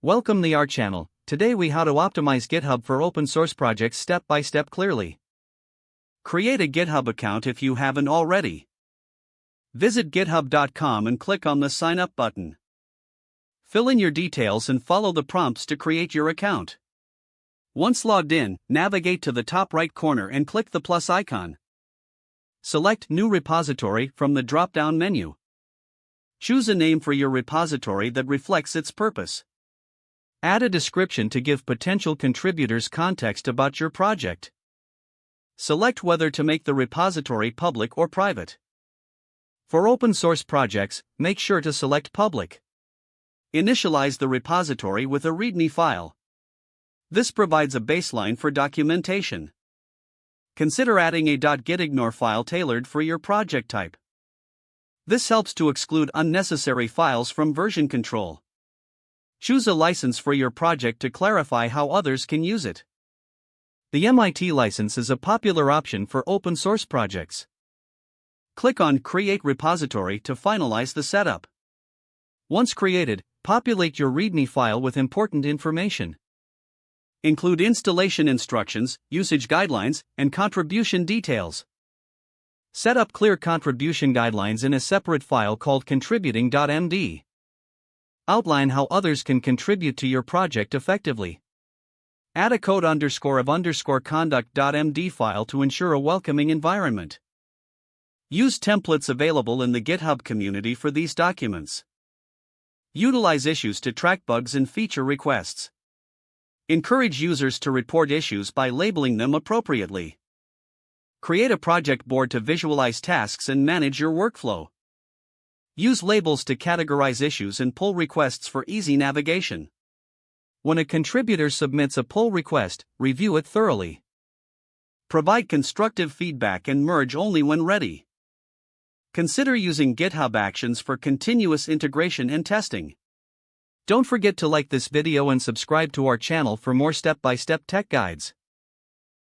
Welcome to our channel. Today we how to optimize GitHub for open source projects step by step clearly. Create a GitHub account if you haven't already. Visit github.com and click on the sign up button. Fill in your details and follow the prompts to create your account. Once logged in, navigate to the top right corner and click the plus icon. Select New Repository from the drop-down menu. Choose a name for your repository that reflects its purpose. Add a description to give potential contributors context about your project. Select whether to make the repository public or private. For open source projects, make sure to select public. Initialize the repository with a README file. This provides a baseline for documentation. Consider adding a .gitignore file tailored for your project type. This helps to exclude unnecessary files from version control. Choose a license for your project to clarify how others can use it. The MIT license is a popular option for open source projects. Click on Create Repository to finalize the setup. Once created, populate your README file with important information. Include installation instructions, usage guidelines, and contribution details. Set up clear contribution guidelines in a separate file called contributing.md. Outline how others can contribute to your project effectively. Add a code_of_conduct.md file to ensure a welcoming environment. Use templates available in the GitHub community for these documents. Utilize issues to track bugs and feature requests. Encourage users to report issues by labeling them appropriately. Create a project board to visualize tasks and manage your workflow. Use labels to categorize issues and pull requests for easy navigation. When a contributor submits a pull request, review it thoroughly. Provide constructive feedback and merge only when ready. Consider using GitHub Actions for continuous integration and testing. Don't forget to like this video and subscribe to our channel for more step-by-step tech guides.